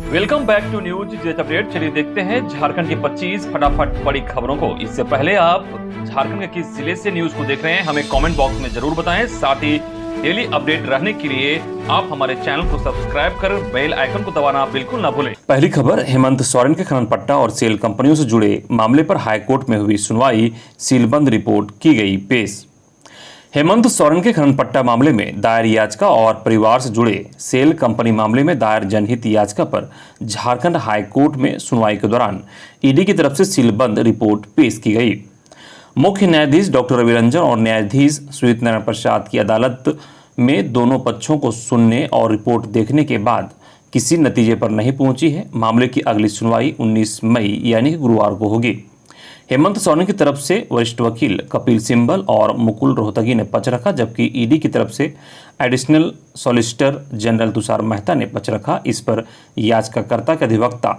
Welcome back to News Jet update. चलिए देखते हैं झारखंड की 25 फटाफट बड़ी खबरों को। इससे पहले आप झारखंड के किस जिले से न्यूज को देख रहे हैं हमें कमेंट बॉक्स में जरूर बताएं। साथ ही डेली अपडेट रहने के लिए आप हमारे चैनल को सब्सक्राइब कर बेल आइकन को दबाना बिल्कुल ना भूलें। पहली खबर, हेमंत सोरेन के खनन पट्टा और सेल कंपनियों से जुड़े मामले पर हाईकोर्ट में हुई सुनवाई, सीलबंद रिपोर्ट की गई पेश। हेमंत सोरेन के खनन पट्टा मामले में दायर याचिका और परिवार से जुड़े सेल कंपनी मामले में दायर जनहित याचिका पर झारखंड हाई कोर्ट में सुनवाई के दौरान ईडी की तरफ से सीलबंद रिपोर्ट पेश की गई। मुख्य न्यायाधीश डॉक्टर रवि रंजन और न्यायाधीश सुजीत नारायण प्रसाद की अदालत में दोनों पक्षों को सुनने और रिपोर्ट देखने के बाद किसी नतीजे पर नहीं पहुंची है। मामले की अगली सुनवाई 19 मई यानी गुरुवार को होगी। हेमंत सोरेन की तरफ से वरिष्ठ वकील कपिल सिब्बल और मुकुल रोहतगी ने पक्ष रखा, जबकि ईडी की तरफ से additional solicitor general Tushar Mehta ने पक्ष रखा। इस पर याचिकाकर्ता के अधिवक्ता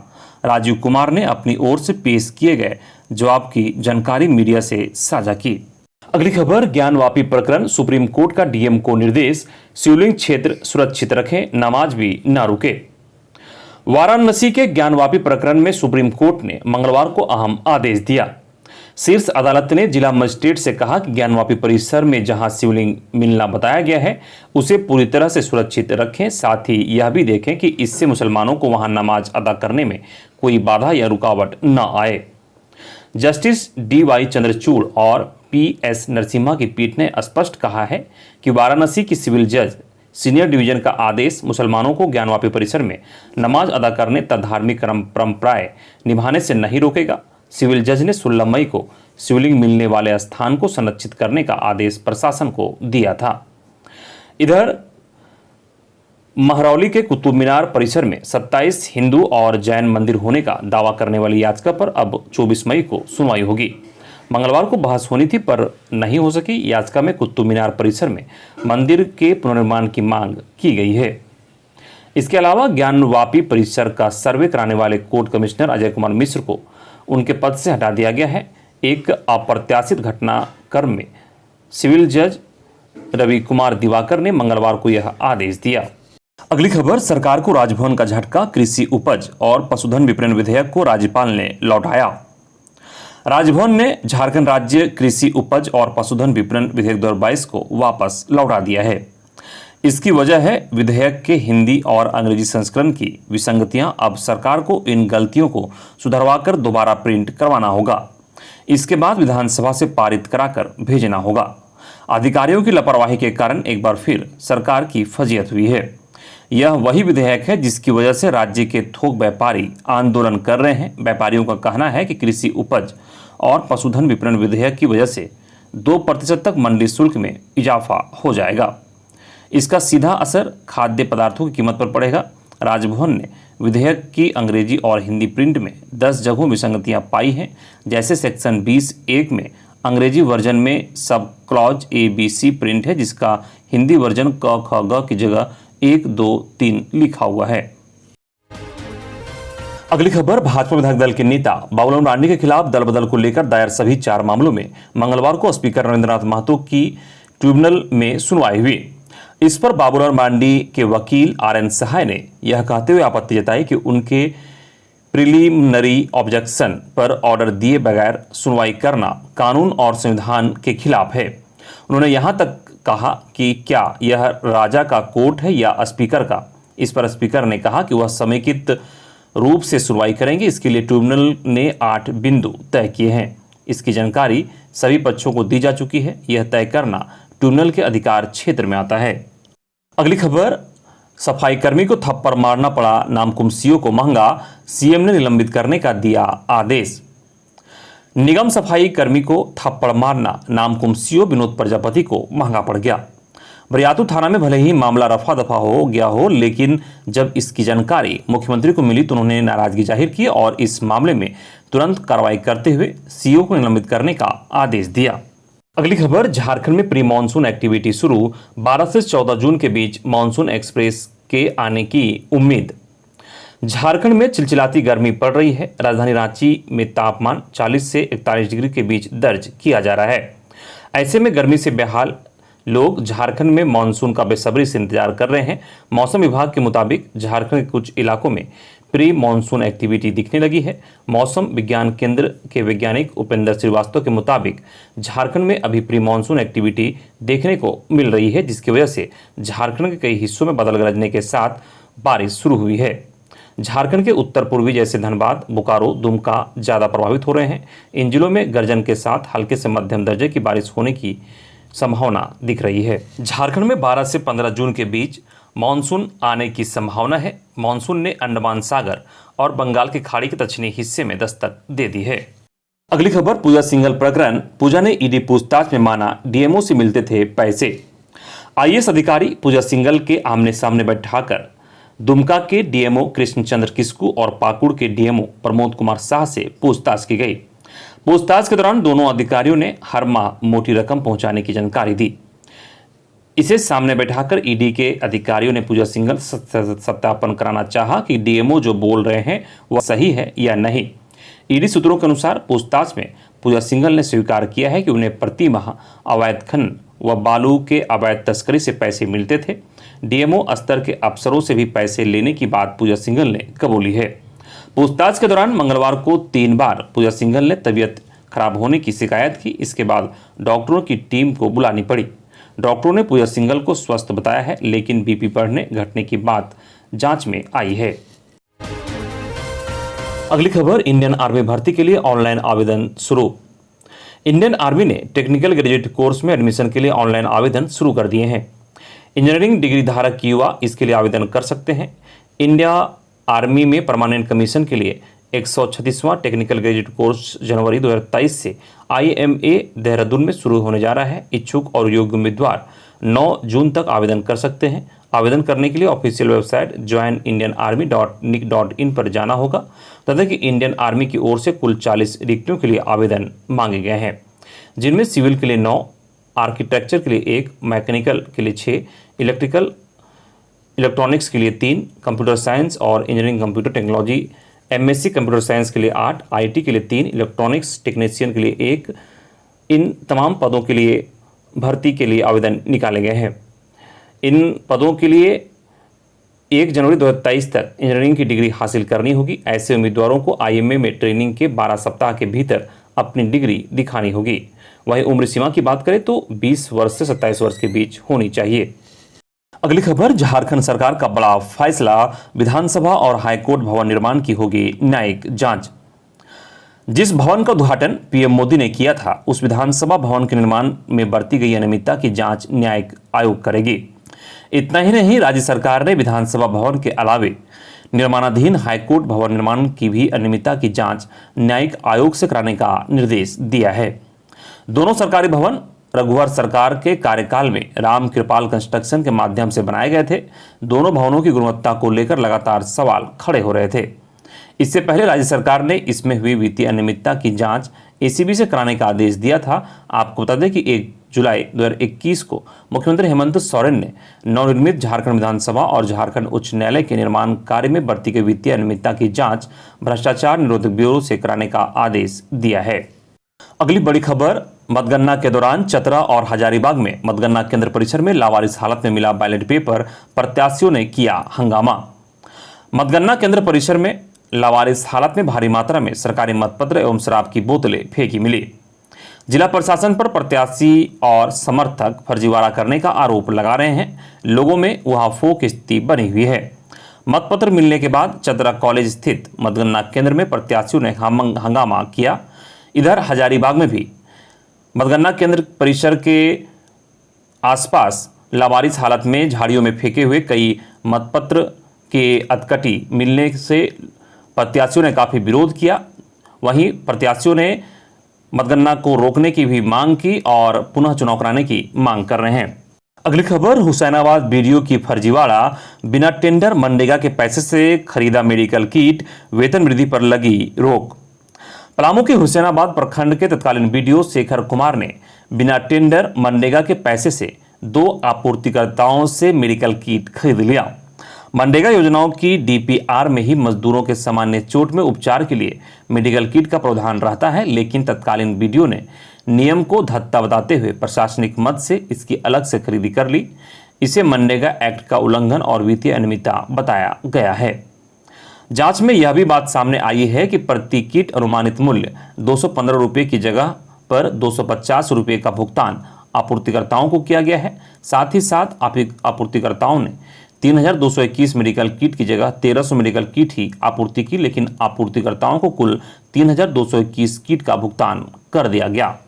राजीव कुमार ने अपनी ओर से पेश किए गए जवाब की जानकारी मीडिया से साझा की। अगली खबर, ज्ञानवापी प्रकरण, सुप्रीम कोर्ट का डीएम को निर्देश, शिवलिंग क्षेत्र सुरक्षित रखें, नमाज भी न रुके। वाराणसी के ज्ञानवापी प्रकरण में सुप्रीम कोर्ट ने मंगलवार को अहम आदेश दिया। शीर्ष अदालत ने जिला मजिस्ट्रेट से कहा कि ज्ञानवापी परिसर में जहां शिवलिंग मिलना बताया गया है उसे पूरी तरह से सुरक्षित रखें। साथ ही यह भी देखें कि इससे मुसलमानों को वहां नमाज अदा करने में कोई बाधा या रुकावट न आए। जस्टिस DY चंद्रचूड़ और PS नरसिम्हा की पीठ ने स्पष्ट कहा है कि वाराणसी की सिविल जज सीनियर डिवीजन का आदेश मुसलमानों को ज्ञानवापी परिसर में नमाज अदा करने तथा धार्मिक परंपराएं निभाने से नहीं रोकेगा। सिविल जज ने 16 मई को शिवलिंग मिलने वाले स्थान को संरक्षित करने का आदेश प्रशासन को दिया था। इधर महरौली के कुतुब मीनार परिसर में 27 हिंदू और जैन मंदिर होने का दावा करने वाली याचिका पर अब 24 मई को सुनवाई होगी। मंगलवार को बहस होनी थी पर नहीं हो सकी। याचिका में कुतुब मीनार परिसर में मंदिर के पुनर्निर्माण की मांग की गई है। इसके अलावा ज्ञानवापी परिसर का सर्वे कराने वाले कोर्ट कमिश्नर अजय कुमार मिश्र को उनके पद से हटा दिया गया है। एक अप्रत्याशित घटनाक्रम में सिविल जज रवि कुमार दिवाकर ने मंगलवार को यह आदेश दिया। अगली खबर, सरकार को राजभवन का झटका, कृषि उपज और पशुधन विपणन विधेयक को राज्यपाल ने लौटाया। राजभवन ने झारखंड राज्य कृषि उपज और पशुधन विपणन विधेयक 2022 को वापस लौटा दिया है। इसकी वजह है विधेयक के हिंदी और अंग्रेजी संस्करण की विसंगतियां। अब सरकार को इन गलतियों को सुधरवाकर दोबारा प्रिंट करवाना होगा। इसके बाद विधानसभा से पारित कराकर भेजना होगा। अधिकारियों की लापरवाही के कारण एक बार फिर सरकार की फजीहत हुई है। यह वही विधेयक है जिसकी वजह से राज्य के थोक व्यापारी आंदोलन कर रहे हैं। व्यापारियों का कहना है कि कृषि उपज और पशुधन विपणन विधेयक की वजह से 2% तक मंडी शुल्क में इजाफा हो जाएगा। इसका सीधा असर खाद्य पदार्थों की कीमत पर पड़ेगा। राजभवन ने विधेयक की अंग्रेजी और हिंदी प्रिंट में 10 जगहों विसंगतियां पाई हैं। जैसे सेक्शन 20(1) में अंग्रेजी वर्जन में सब क्लॉज ABC प्रिंट है, जिसका हिंदी वर्जन क ख ग की जगह 1 2 3 लिखा हुआ है। अगली खबर, भाजपा विधायक दल के नेता बाबूलाल मरांडी के खिलाफ दल बदल को लेकर दायर सभी 4 मामलों में मंगलवार को स्पीकर नरेंद्रनाथ महतो की ट्रिब्यूनल में सुनवाई हुई। इस पर बाबूलाल मरांडी के वकील RN सहाय ने यह कहते हुए आपत्ति जताई कि उनके प्रिलिमिनरी ऑब्जेक्शन पर ऑर्डर दिए बगैर सुनवाई करना कानून और संविधान के खिलाफ है। उन्होंने यहां तक कहा कि क्या यह राजा का कोर्ट है या स्पीकर का। इस पर स्पीकर ने कहा कि वह समेकित रूप से सुनवाई करेंगे। इसके लिए ट्रिब्यूनल ने 8 बिंदु तय किए हैं। इसकी जानकारी सभी पक्षों को दी जा चुकी है। यह तय करना ट्रिब्यूनल के अधिकार क्षेत्र में आता है। अगली खबर, सफाई कर्मी को थप्पड़ मारना पड़ा, नामकुम सीओ को महंगा, CM ने निलंबित करने का दिया आदेश। निगम सफाई कर्मी को थप्पड़ मारना नामकुम सीओ विनोद प्रजापति को महंगा पड़ गया। बरियातू थाना में भले ही मामला रफा दफा हो गया हो, लेकिन जब इसकी जानकारी मुख्यमंत्री को मिली तो उन्होंने नाराजगी जाहिर की और इस मामले में तुरंत कार्रवाई करते हुए सीओ को निलंबित करने का आदेश दिया। अगली खबर, झारखंड में प्री मानसून एक्टिविटी शुरू, 12 से 14 जून के बीच मानसून एक्सप्रेस के आने की उम्मीद। झारखंड में चिलचिलाती गर्मी पड़ रही है। राजधानी रांची में तापमान 40 से 41 डिग्री के बीच दर्ज किया जा रहा है। ऐसे में गर्मी से बेहाल लोग झारखंड में मानसून का बेसब्री से इंतजार कर रहे हैं। मौसम विभाग के मुताबिक झारखंड के कुछ इलाकों में प्री मॉनसून एक्टिविटी दिखने लगी है। मौसम विज्ञान केंद्र के वैज्ञानिक उपेंद्र श्रीवास्तव के मुताबिक झारखंड में अभी प्री मॉनसून एक्टिविटी देखने को मिल रही है, जिसकी वजह से झारखंड के कई हिस्सों में बादल गरजने के साथ बारिश शुरू हुई है। झारखंड के उत्तर पूर्वी जैसे धनबाद, बोकारो, दुमका ज़्यादा प्रभावित हो रहे हैं। इन जिलों में गर्जन के साथ हल्के से मध्यम दर्जे की बारिश होने की संभावना दिख रही है। झारखंड में 12 से 15 जून के बीच मानसून आने की संभावना है। मानसून ने अंडमान सागर और बंगाल की खाड़ी के दक्षिणी हिस्से में दस्तक दे दी है। अगली खबर, पूजा सिंघल प्रकरण। पूजा ने ईडी पूछताछ में माना डीएमओ से मिलते थे पैसे। आईएएस अधिकारी पूजा सिंघल के आमने सामने बैठाकर दुमका के डीएमओ कृष्णचंद्र किस्कू और पाकुड़ के डीएमओ प्रमोद कुमार शाह से पूछताछ की गई। पूछताछ के दौरान दोनों अधिकारियों ने हर माह मोटी रकम पहुंचाने की जानकारी दी। इसे सामने बैठाकर ईडी के अधिकारियों ने पूजा सिंघल सत्यापन कराना चाहा कि डीएमओ जो बोल रहे हैं वह सही है या नहीं। ईडी सूत्रों के अनुसार पूछताछ में पूजा सिंघल ने स्वीकार किया है कि उन्हें प्रति माह अवैध खनन व बालू के अवैध तस्करी से पैसे मिलते थे। डीएमओ स्तर के अफसरों से भी पैसे लेने की बात पूजा सिंघल ने कबूली है। पूछताछ के दौरान मंगलवार को 3 बार पूजा सिंघल ने तबीयत खराब होने की शिकायत की। इसके बाद डॉक्टरों की टीम को बुलानी पड़ी। डॉक्टरों ने पूजा सिंघल को स्वस्थ बताया है, लेकिन बीपी बढ़ने घटने की बात जांच में आई है। अगली खबर, इंडियन आर्मी भर्ती के लिए ऑनलाइन आवेदन शुरू। इंडियन आर्मी ने टेक्निकल ग्रेजुएट कोर्स में एडमिशन के लिए ऑनलाइन आवेदन शुरू कर दिए हैं। इंजीनियरिंग डिग्री धारक युवा इसके लिए आवेदन कर सकते हैं। इंडिया आर्मी में परमानेंट कमीशन के लिए 136वां टेक्निकल ग्रेजुएट कोर्स जनवरी 2023 से IMA देहरादून में शुरू होने जा रहा है। इच्छुक और योग्य उम्मीदवार 9 जून तक आवेदन कर सकते हैं। आवेदन करने के लिए ऑफिशियल वेबसाइट joinindianarmy.nic.in पर जाना होगा। तथा कि इंडियन आर्मी की ओर से कुल 40 रिक्तियों के लिए आवेदन मांगे गए हैं, जिनमें सिविल के लिए 9, आर्किटेक्चर के लिए 1, मैकेनिकल के लिए 6, इलेक्ट्रॉनिक्स के लिए 3, कंप्यूटर साइंस और engineering computer technology MSc computer science के लिए 8, IT के लिए 3, इलेक्ट्रॉनिक्स टेक्नीशियन के लिए 1। इन तमाम पदों के लिए भर्ती के लिए आवेदन निकाले गए हैं। इन पदों के लिए 1 जनवरी 2023 तक इंजीनियरिंग की डिग्री हासिल करनी होगी। ऐसे उम्मीदवारों को IMA में ट्रेनिंग के 12 सप्ताह के भीतर अपनी डिग्री दिखानी होगी। वहीं उम्र सीमा की बात करें तो 20 वर्ष से 27 वर्ष के बीच होनी चाहिए। अगली खबर, झारखंड सरकार का बड़ा फैसला। विधानसभा और हाईकोर्ट भवन निर्माण की होगी न्यायिक जांच। जिस भवन का उद्घाटन PM मोदी ने किया था, उस विधानसभा भवन के निर्माण में बरती गई अनियमितता की जांच न्यायिक आयोग करेगी। इतना ही नहीं, राज्य सरकार ने विधानसभा भवन के अलावे निर्माणाधीन हाईकोर्ट भवन निर्माण की भी अनियमितता की जांच न्यायिक आयोग से कराने का निर्देश दिया है। दोनों सरकारी भवन रघुवर सरकार के कार्यकाल में राम कृपाल कंस्ट्रक्शन के माध्यम से बनाए गए थे। दोनों भवनों की गुणवत्ता को लेकर लगातार सवाल खड़े हो रहे थे। इससे पहले राज्य सरकार ने इसमें हुई वित्तीय अनियमितता की जांच ACB से कराने का आदेश दिया था। आपको बता दें कि 1 जुलाई 2021 को मुख्यमंत्री हेमंत सोरेन ने नवनिर्मित झारखंड विधानसभा और झारखंड उच्च न्यायालय के निर्माण कार्य में बरती गई वित्तीय अनियमितता की जांच भ्रष्टाचार निरोधक ब्यूरो से कराने का आदेश दिया है। अगली बड़ी खबर, मतगणना के दौरान चतरा और हजारीबाग में मतगणना केंद्र परिसर में लावारिस हालत में मिला बैलेट पेपर, प्रत्याशियों ने किया हंगामा। मतगणना केंद्र परिसर में लावारिस हालत में भारी मात्रा में सरकारी मतपत्र एवं शराब की बोतलें फेंकी मिली। जिला प्रशासन पर प्रत्याशी और समर्थक फर्जीवाड़ा करने का आरोप लगा रहे हैं। लोगों में उहापोह की स्थिति बनी हुई है। मतपत्र मिलने के बाद चतरा कॉलेज स्थित मतगणना केंद्र में प्रत्याशियों ने हंगामा किया। इधर हजारीबाग में भी मतगणना केंद्र परिसर के आसपास लावारिस हालत में झाड़ियों में फेंके हुए कई मतपत्र के अधकटी मिलने से प्रत्याशियों ने काफ़ी विरोध किया। वहीं प्रत्याशियों ने मतगणना को रोकने की भी मांग की और पुनः चुनाव कराने की मांग कर रहे हैं। अगली खबर, हुसैनाबाद BDO की फर्जीवाड़ा। बिना टेंडर मनरेगा के पैसे से खरीदा मेडिकल किट, वेतन वृद्धि पर लगी रोक। पलामू के हुसैनाबाद प्रखंड के तत्कालीन BDO शेखर कुमार ने बिना टेंडर मनरेगा के पैसे से 2 आपूर्तिकर्ताओं से मेडिकल किट खरीद लिया। मनरेगा योजनाओं की DPR में ही मजदूरों के सामान्य चोट में उपचार के लिए मेडिकल किट का प्रावधान रहता है, लेकिन तत्कालीन BDO ने नियम को धत्ता बताते हुए प्रशासनिक मद से इसकी अलग से खरीदी कर ली। इसे मनरेगा एक्ट का उल्लंघन और वित्तीय अनियमितता बताया गया है। जांच में यह भी बात सामने आई है कि प्रति किट अनुमानित मूल्य 215 रुपये की जगह पर 250 रुपये का भुगतान आपूर्तिकर्ताओं को किया गया है। साथ ही साथ आपूर्तिकर्ताओं ने 3221 मेडिकल किट की जगह 1300 मेडिकल किट ही आपूर्ति की, लेकिन आपूर्तिकर्ताओं को कुल 3221 किट का भुगतान कर दिया गया।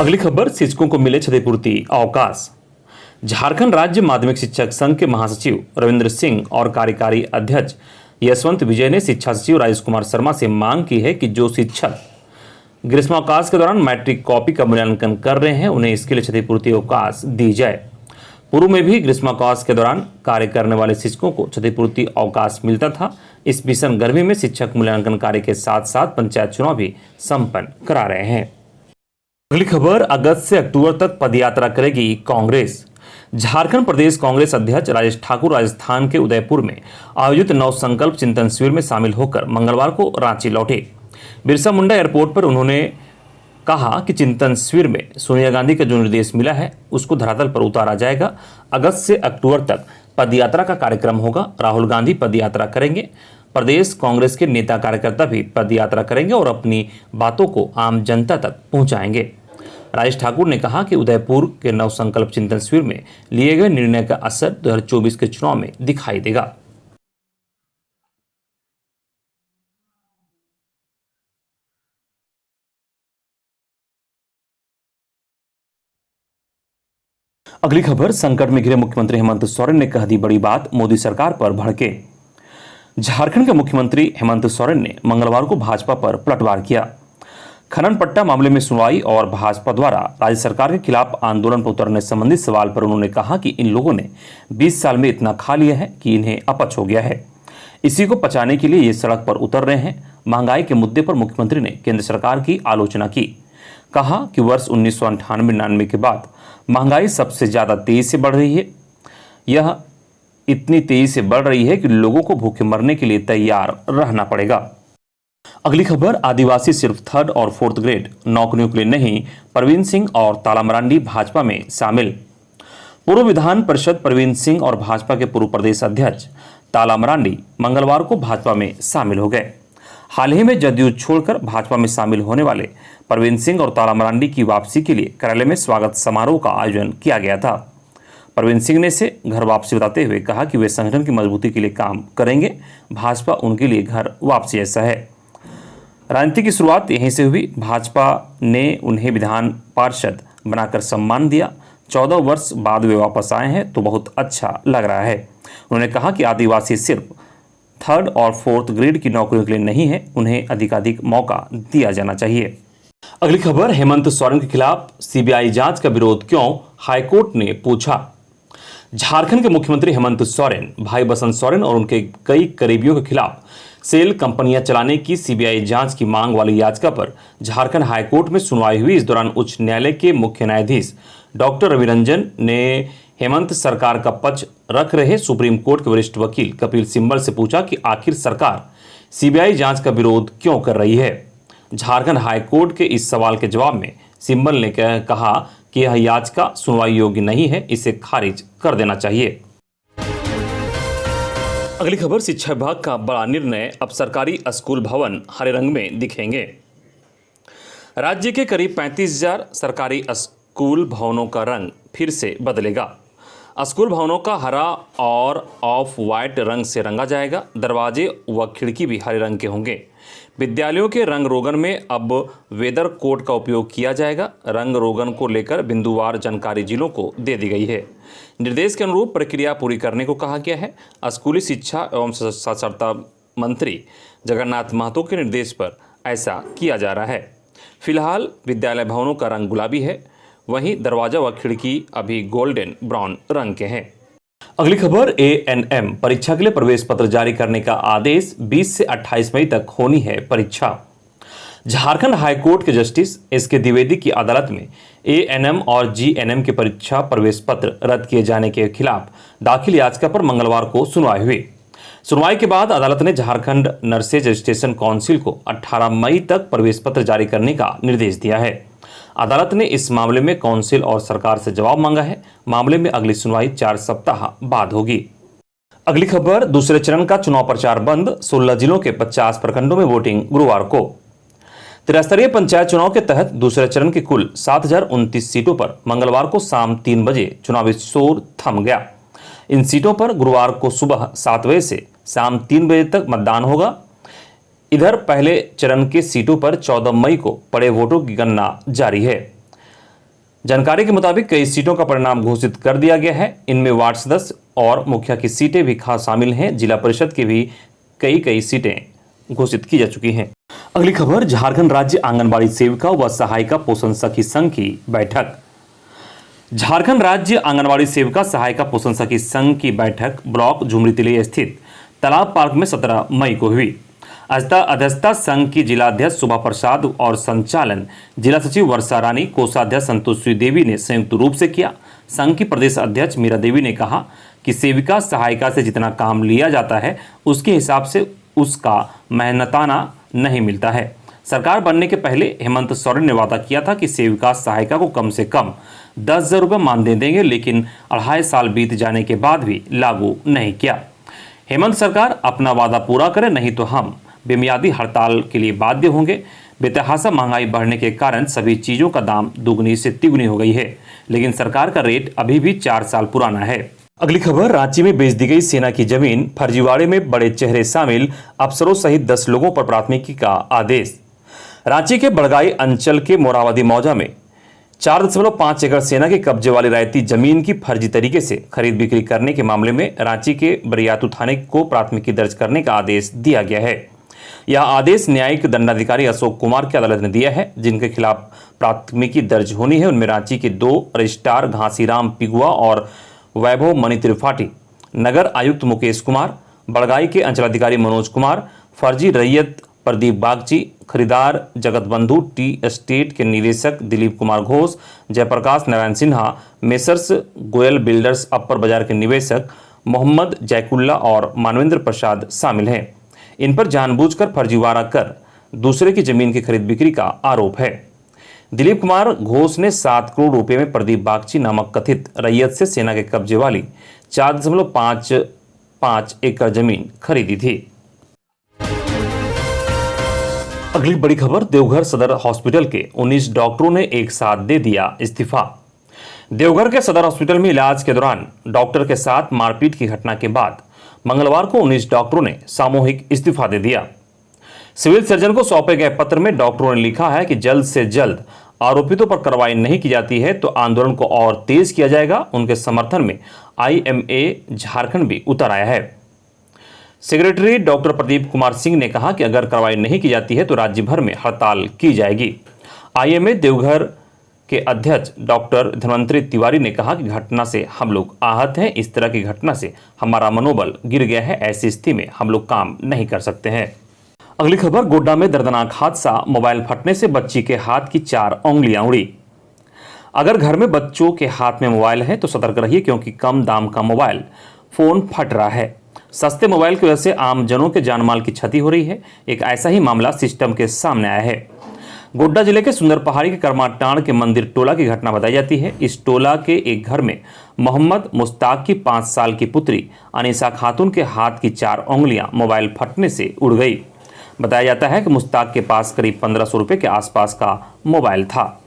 अगली खबर, शिक्षकों को मिले क्षतिपूर्ति अवकाश। झारखंड राज्य माध्यमिक शिक्षक संघ के महासचिव रविंद्र सिंह और कार्यकारी अध्यक्ष यशवंत विजय ने शिक्षा सचिव राजेश कुमार शर्मा से मांग की है कि जो शिक्षक ग्रीष्मावकाश के दौरान मैट्रिक कॉपी का मूल्यांकन कर रहे हैं उन्हें इसके लिए क्षतिपूर्ति अवकाश दी जाए। पूर्व में भी ग्रीष्मावकाश के दौरान कार्य करने वाले शिक्षकों को क्षतिपूर्ति अवकाश मिलता था। इस भीषण गर्मी में शिक्षक मूल्यांकन कार्य के साथ साथ पंचायत चुनाव भी संपन्न करा रहे हैं। अगली खबर, अगस्त से अक्टूबर तक पदयात्रा करेगी कांग्रेस। झारखंड प्रदेश कांग्रेस अध्यक्ष राजेश ठाकुर राजस्थान के उदयपुर में आयोजित नव संकल्प चिंतन शिविर में शामिल होकर मंगलवार को रांची लौटे। बिरसा मुंडा एयरपोर्ट पर उन्होंने कहा कि चिंतन शिविर में सोनिया गांधी का जो निर्देश मिला है उसको धरातल पर उतारा जाएगा। अगस्त से अक्टूबर तक पदयात्रा का कार्यक्रम होगा। राहुल गांधी पदयात्रा करेंगे, प्रदेश कांग्रेस के नेता कार्यकर्ता भी पदयात्रा करेंगे और अपनी बातों को आम जनता तक पहुंचाएंगे। राजेश ठाकुर ने कहा कि उदयपुर के नव संकल्प चिंतन शिविर में लिए गए निर्णय का असर 2024 के चुनाव में दिखाई देगा। अगली खबर, संकट में घिरे मुख्यमंत्री हेमंत सोरेन ने कह दी बड़ी बात, मोदी सरकार पर भड़के। झारखंड के मुख्यमंत्री हेमंत सोरेन ने मंगलवार को भाजपा पर पलटवार किया। खनन पट्टा मामले में सुनवाई और भाजपा द्वारा राज्य सरकार के खिलाफ आंदोलन पर उतरने संबंधी सवाल पर उन्होंने कहा कि इन लोगों ने 20 साल में इतना खा लिया है कि इन्हें अपच हो गया है। इसी को पचाने के लिए ये सड़क पर उतर रहे हैं। महंगाई के मुद्दे पर मुख्यमंत्री ने केंद्र सरकार की आलोचना की। कहा कि वर्ष 1998-99 के बाद महंगाई सबसे ज्यादा तेजी से बढ़ रही है। यह इतनी तेजी से बढ़ रही है कि लोगों को भूखे मरने के लिए तैयार रहना पड़ेगा। अगली खबर, आदिवासी सिर्फ 3rd और 4th ग्रेड नौकरियों के लिए नहीं, प्रवीण सिंह और ताला मरांडी भाजपा में शामिल। पूर्व विधान परिषद प्रवीण सिंह और भाजपा के पूर्व प्रदेश अध्यक्ष ताला मरांडी मंगलवार को भाजपा में शामिल हो गए। हाल ही में जदयू छोड़कर भाजपा में शामिल होने वाले प्रवीण सिंह और ताला मरांडी की वापसी के लिए कार्यालय में स्वागत समारोह का आयोजन किया गया था। प्रवीण सिंह ने इसे घर वापसी बताते हुए कहा कि वे संगठन की मजबूती के लिए काम करेंगे। भाजपा उनके लिए घर वापसी जैसा है। राजनीति की शुरुआत यहीं से हुई। भाजपा ने उन्हें विधान पार्षद बनाकर सम्मान दिया। 14 वर्ष बाद वे वापस आए हैं तो बहुत अच्छा लग रहा है। उन्होंने कहा कि आदिवासी सिर्फ 3rd और 4th ग्रेड की नौकरियों के लिए नहीं है, उन्हें अधिकाधिक मौका दिया जाना चाहिए। अगली खबर, हेमंत सोरेन के खिलाफ सीबीआई जांच का विरोध क्यों, हाईकोर्ट ने पूछा। झारखंड के मुख्यमंत्री हेमंत सोरेन, भाई बसंत सोरेन और उनके कई करीबियों के खिलाफ सेल कंपनियां चलाने की सीबीआई जांच की मांग वाली याचिका पर झारखंड हाईकोर्ट में सुनवाई हुई। इस दौरान उच्च न्यायालय के मुख्य न्यायाधीश डॉक्टर रवि रंजन ने हेमंत सरकार का पक्ष रख रहे सुप्रीम कोर्ट के वरिष्ठ वकील कपिल सिब्बल से पूछा कि आखिर सरकार सीबीआई जांच का विरोध क्यों कर रही है। झारखंड हाईकोर्ट के इस सवाल के जवाब में सिब्बल ने कहा कि यह याचिका सुनवाई योग्य नहीं है, इसे खारिज कर देना चाहिए। अगली खबर, शिक्षा विभाग का बड़ा निर्णय, अब सरकारी स्कूल भवन हरे रंग में दिखेंगे। राज्य के करीब 35,000 सरकारी स्कूल भवनों का रंग फिर से बदलेगा। स्कूल भवनों का हरा और ऑफ वाइट रंग से रंगा जाएगा। दरवाजे व खिड़की भी हरे रंग के होंगे। विद्यालयों के रंग रोगन में अब वेदर कोड का उपयोग किया जाएगा। रंग रोगन को लेकर बिंदुवार जानकारी जिलों को दे दी गई है। निर्देश के अनुरूप प्रक्रिया पूरी करने को कहा गया है। स्कूली शिक्षा एवं साक्षरता मंत्री जगन्नाथ महतो के निर्देश पर ऐसा किया जा रहा है। फिलहाल विद्यालय भवनों का रंग गुलाबी है, वहीं दरवाजा व खिड़की अभी गोल्डन ब्राउन रंग के हैं। अगली खबर, ANM परीक्षा के लिए प्रवेश पत्र जारी करने का आदेश, 20 से 28 मई तक होनी है परीक्षा। झारखंड हाईकोर्ट के जस्टिस SK द्विवेदी की अदालत में ANM और GNM के परीक्षा प्रवेश पत्र रद्द किए जाने के खिलाफ दाखिल याचिका पर मंगलवार को सुनवाई हुई। सुनवाई के बाद अदालत ने झारखंड नर्सेज रजिस्ट्रेशन काउंसिल को 18 मई तक प्रवेश पत्र जारी करने का निर्देश दिया है। अदालत ने इस मामले में काउंसिल और सरकार से जवाब मांगा है। मामले में अगली सुनवाई 4 सप्ताह बाद होगी। अगली खबर, दूसरे चरण का चुनाव प्रचार बंद, 16 जिलों के 50 प्रखंडों में वोटिंग गुरुवार को। त्रिस्तरीय पंचायत चुनाव के तहत दूसरे चरण की कुल 7029 सीटों पर मंगलवार को शाम 3 बजे चुनावी शोर थम गया। इन सीटों पर गुरुवार को सुबह 7 बजे से शाम 3 बजे तक मतदान होगा। इधर पहले चरण के सीटों पर 14 मई को पड़े वोटों की गणना जारी है। जानकारी के मुताबिक कई सीटों का परिणाम घोषित कर दिया गया है। इनमें वार्ड सदस्य और मुखिया की सीटें भी खास शामिल हैं। जिला परिषद की भी कई सीटें घोषित की जा चुकी हैं। अगली खबर, झारखंड राज्य आंगनबाड़ी सेविका व सहायिका पोषण सखी संघ की बैठक। झारखंड राज्य आंगनबाड़ी सेविका सहायिका पोषण सखी संघ की बैठक ब्लॉक झुमरी तिलैया स्थित तालाब पार्क में 17 मई को हुई। अध्यक्षता संघ की जिलाध्यक्ष सुभा प्रसाद और संचालन जिला सचिव वर्षा रानी, कोषाध्यक्ष संतोषी देवी ने संयुक्त रूप से किया। संघ की प्रदेश अध्यक्ष मीरा देवी ने कहा कि सेविका सहायिका से जितना काम लिया जाता है उसके हिसाब से उसका मेहनताना नहीं मिलता है। सरकार बनने के पहले हेमंत सोरेन ने वादा किया था कि सेविका सहायिका को कम से कम 10,000 रुपये मानदेय देंगे, लेकिन 2.5 साल बीत जाने के बाद भी लागू नहीं किया। हेमंत सरकार अपना वादा पूरा करे, नहीं तो हम बेमियादी हड़ताल के लिए बाध्य होंगे। बेतहाशा महंगाई बढ़ने के कारण सभी चीजों का दाम दुगनी से तिगुनी हो गई है, लेकिन सरकार का रेट अभी भी 4 साल पुराना है। अगली खबर, रांची में बेच दी गई सेना की जमीन, फर्जीवाड़े में बड़े चेहरे शामिल, अफसरों सहित 10 लोगों पर प्राथमिकी का आदेश। रांची के बड़गाई अंचल के मोराबादी मौजा में 4.5 एकड़ सेना के कब्जे वाली रायती जमीन की फर्जी तरीके से खरीद बिक्री करने के मामले में रांची के बरियातू थाने को प्राथमिकी दर्ज करने का आदेश दिया गया है। यह आदेश न्यायिक दंडाधिकारी अशोक कुमार की अदालत ने दिया है। जिनके खिलाफ प्राथमिकी दर्ज होनी है उनमें रांची के 2 रजिस्ट्रार घासीराम पिगुआ और वैभव मणि त्रिपाठी, नगर आयुक्त मुकेश कुमार, बड़गाई के अंचलाधिकारी मनोज कुमार, फर्जी रैयत प्रदीप बागची, खरीदार जगत बंधु टी एस्टेट के निदेशक दिलीप कुमार घोष, जयप्रकाश नारायण सिन्हा, मेसर्स गोयल बिल्डर्स अपर बाजार के निवेशक मोहम्मद जैकुल्ला और मानवेंद्र प्रसाद शामिल हैं। इन पर जानबूझकर फर्जीवाड़ा कर दूसरे की जमीन की खरीद बिक्री का आरोप है। दिलीप कुमार घोष ने 7 करोड़ रुपए में प्रदीप बागची नामक कथित रैयत से सेना के कब्जे वाली 4.55 एकड़ जमीन खरीदी थी। अगली बड़ी खबर, देवघर सदर हॉस्पिटल के 19 डॉक्टरों ने एक साथ दे दिया इस्तीफा। देवघर के सदर हॉस्पिटल में इलाज के दौरान डॉक्टर के साथ मारपीट की घटना के बाद मंगलवार को 19 डॉक्टरों ने सामूहिक इस्तीफा दे दिया। सिविल सर्जन को सौंपे गए पत्र में डॉक्टरों ने लिखा है कि जल्द से जल्द आरोपितों पर कार्रवाई नहीं की जाती है तो आंदोलन को और तेज किया जाएगा। उनके समर्थन में IMA झारखंड भी उतर आया है। सेक्रेटरी डॉक्टर प्रदीप कुमार सिंह ने कहा कि अगर कार्रवाई नहीं की जाती है तो राज्य भर में हड़ताल की जाएगी। IMA देवघर के अध्यक्ष डॉक्टर धनवंतरी तिवारी ने कहा कि घटना से हम लोग आहत हैं। इस तरह की घटना से हमारा मनोबल गिर गया है। ऐसी स्थिति में हम लोग काम नहीं कर सकते हैं। अगली खबर, गोड्डा में दर्दनाक हादसा, मोबाइल फटने से बच्ची के हाथ की 4 उंगलियां उड़ी। अगर घर में बच्चों के हाथ में मोबाइल है तो सतर्क रहिए, क्योंकि कम दाम का मोबाइल फोन फट रहा है। सस्ते मोबाइल की वजह से आम जनों के जानमाल की क्षति हो रही है। एक ऐसा ही मामला सिस्टम के सामने आया है। गोड्डा जिले के सुंदर पहाड़ी के करमाटाण के मंदिर टोला की घटना बताई जाती है। इस टोला के एक घर में मोहम्मद मुश्ताक की 5 साल की पुत्री अनीसा खातून के हाथ की 4 उंगलियां मोबाइल फटने से उड़ गई। बताया जाता है कि मुश्ताक के पास करीब 1500 रुपए के आसपास का मोबाइल था।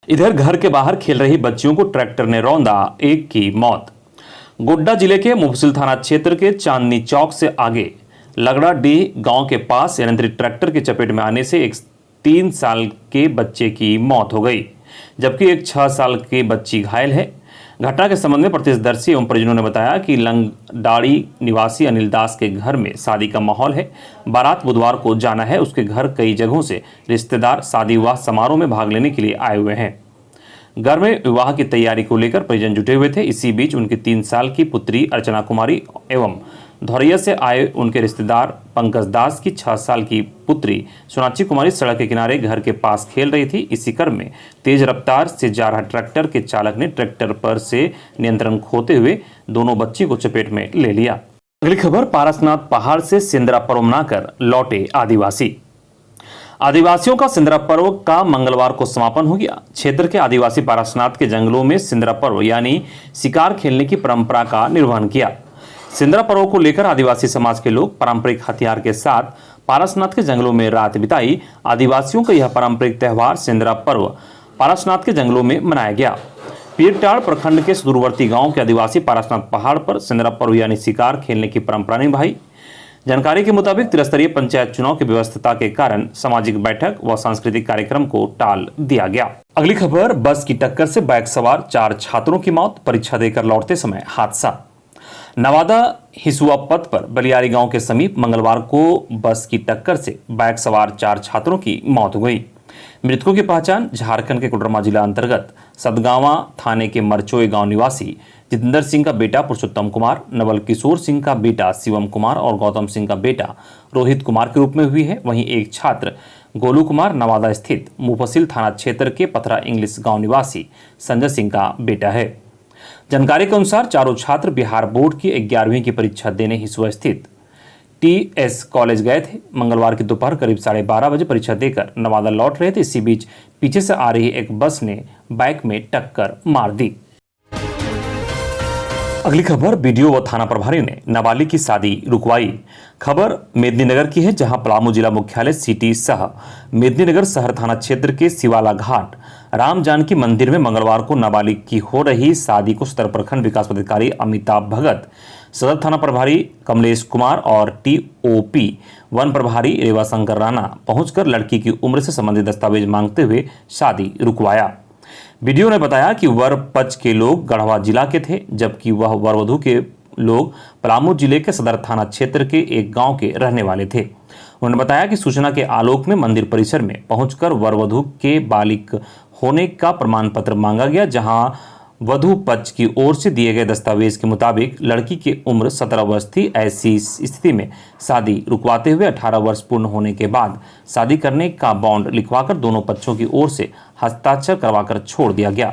इधर घर के बाहर खेल रही बच्चियों को ट्रैक्टर ने रौंदा, एक की मौत। गोड्डा जिले के मुफस्सिल थाना क्षेत्र के चांदनी चौक से आगे लगड़ा डीह गांव के पास अनियंत्रित ट्रैक्टर की चपेट में आने से एक 3 साल के बच्चे की मौत हो गई, जबकि एक 6 साल की बच्ची घायल है। घटना के संबंध में प्रत्यक्षदर्शी एवं परिजनों ने बताया कि लंगडाड़ी निवासी अनिल दास के घर में शादी का माहौल है। बारात बुधवार को जाना है। उसके घर कई जगहों से रिश्तेदार शादी विवाह समारोह में भाग लेने के लिए आए हुए हैं। घर में विवाह की तैयारी को लेकर परिजन जुटे हुए थे। इसी बीच उनकी 3 साल की पुत्री अर्चना कुमारी एवं धौरैया से आए उनके रिश्तेदार पंकज दास की 6 साल की पुत्री सोनाक्षी कुमारी सड़क के किनारे घर के पास खेल रही थी। इसी क्रम में तेज रफ्तार से जा रहा ट्रैक्टर के चालक ने ट्रैक्टर पर से नियंत्रण खोते हुए दोनों बच्ची को चपेट में ले लिया। अगली खबर, पारसनाथ पहाड़ से सिंदरा पर्व मनाकर लौटे आदिवासी। आदिवासियों का सिंदरा पर्व का मंगलवार को समापन हो गया। क्षेत्र के आदिवासी पारसनाथ के जंगलों में सिंदरा पर्व यानी शिकार खेलने की परंपरा का निर्वहन किया। सिंदरा पर्व को लेकर आदिवासी समाज के लोग पारंपरिक हथियार के साथ पारसनाथ के जंगलों में रात बिताई। आदिवासियों का यह पारंपरिक त्योहार सिंदरा पर्व पारसनाथ के जंगलों में मनाया गया। पीरटाड़ प्रखंड के सुदूरवर्ती गांव के आदिवासी पारसनाथ पहाड़ पर सिंदरा पर्व यानी शिकार खेलने की परंपरा निभाई। जानकारी के मुताबिक त्रिस्तरीय पंचायत चुनाव की व्यवस्था के कारण सामाजिक बैठक व सांस्कृतिक कार्यक्रम को टाल दिया गया। अगली खबर, बस की टक्कर से बाइक सवार 4 छात्रों की मौत, परीक्षा देकर लौटते समय हादसा। नवादा हिसुआ पथ पर बलियारी गांव के समीप मंगलवार को बस की टक्कर से बाइक सवार 4 छात्रों की मौत हो गई। मृतकों की पहचान झारखंड के कोडरमा जिला अंतर्गत सदगावा थाने के मरचोई गांव निवासी जितेंद्र सिंह का बेटा पुरुषोत्तम कुमार, नवल किशोर सिंह का बेटा शिवम कुमार और गौतम सिंह का बेटा रोहित कुमार के रूप में हुई है। वहीं एक छात्र गोलू कुमार नवादा स्थित मुफस्सिल थाना क्षेत्र के पथरा इंग्लिश गांव निवासी संजय सिंह का बेटा है। जानकारी के अनुसार चारों छात्र बिहार बोर्ड की 11वीं की परीक्षा देने हिसुआ स्थित TS कॉलेज गए थे। मंगलवार की दोपहर करीब 12:30 बजे परीक्षा देकर नवादा लौट रहे थे। इसी बीच पीछे से आ रही एक बस ने बाइक में टक्कर मार दी। अगली खबर, बीडीओ व थाना प्रभारी ने नाबालिग की शादी रुकवाई। खबर मेदिनीनगर की है, जहां पलामू जिला मुख्यालय सिटी सह मेदिनीनगर शहर थाना क्षेत्र के शिवाला घाट राम जानकी मंदिर में मंगलवार को नाबालिग की हो रही शादी को सदर प्रखंड विकास पदाधिकारी अमिताभ भगत, सदर थाना प्रभारी कमलेश कुमार और TOP वन प्रभारी रेवा शंकर राणा पहुंचकर लड़की की उम्र से संबंधित दस्तावेज मांगते हुए शादी रुकवाया। वीडियो ने बताया कि वर पक्ष के लोग गढ़वा जिला के थे, जबकि वह वरवधू के लोग पलामू जिले के सदर थाना क्षेत्र के एक गांव के रहने वाले थे। उन्होंने बताया कि सूचना के आलोक में मंदिर परिसर में पहुंचकर वरवधू के बालिग होने का प्रमाण पत्र मांगा गया, जहां वधू पक्ष की ओर से दिए गए दस्तावेज के मुताबिक लड़की की उम्र 17 वर्ष थी। ऐसी स्थिति में शादी रुकवाते हुए 18 वर्ष पूर्ण होने के बाद शादी करने का बॉन्ड लिखवाकर दोनों पक्षों की ओर से हस्ताक्षर करवाकर छोड़ दिया गया।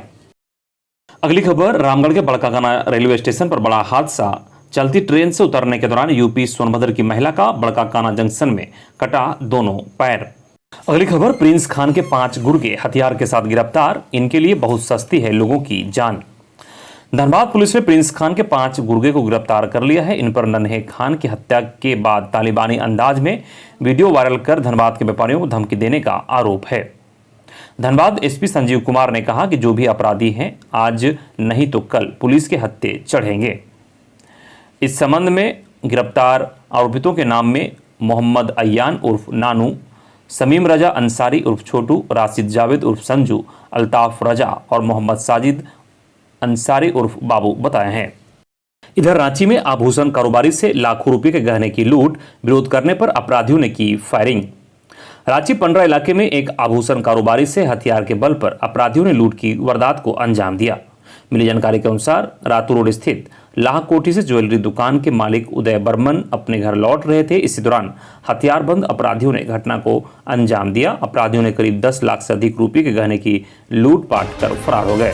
अगली खबर, रामगढ़ के बड़काकाना रेलवे स्टेशन पर बड़ा हादसा। चलती ट्रेन से उतरने के दौरान यूपी सोनभद्र की महिला का बड़काकाना जंक्शन में कटा दोनों पैर। अगली खबर, प्रिंस खान के 5 गुर्गे हथियार के साथ गिरफ्तार। इनके लिए बहुत सस्ती है लोगों की जान। धनबाद पुलिस ने प्रिंस खान के 5 गुर्गे को गिरफ्तार कर लिया है। इन पर नन्हे खान की हत्या के बाद तालिबानी अंदाज में वीडियो वायरल कर धनबाद के व्यापारियों को धमकी देने का आरोप है। धनबाद SP संजीव कुमार ने कहा कि जो भी अपराधी हैं आज नहीं तो कल पुलिस के हत्थे चढ़ेंगे। इस संबंध में गिरफ्तार आरोपितों के नाम में मोहम्मद अय्यान उर्फ नानू, समीम रजा अंसारी उर्फ छोटू, राशिद जावेद उर्फ संजू, अल्ताफ रजा और मोहम्मद साजिद अंसारी उर्फ बाबू बताए हैं। इधर रांची में आभूषण कारोबारी से लाखों रुपए के गहने की लूट, विरोध करने पर अपराधियों ने की फायरिंग। रांची पंडरा इलाके में एक आभूषण कारोबारी से हथियार के बल पर अपराधियों ने लूट की वारदात को अंजाम दिया। मिली जानकारी के अनुसार रातू रोड स्थित लाह कोठी से ज्वेलरी दुकान के मालिक उदय बर्मन अपने घर लौट रहे थे। इसी दौरान हथियारबंद अपराधियों ने घटना को अंजाम दिया। अपराधियों ने करीब 10 लाख से अधिक रुपए के गहने की लूटपाट कर फरार हो गए।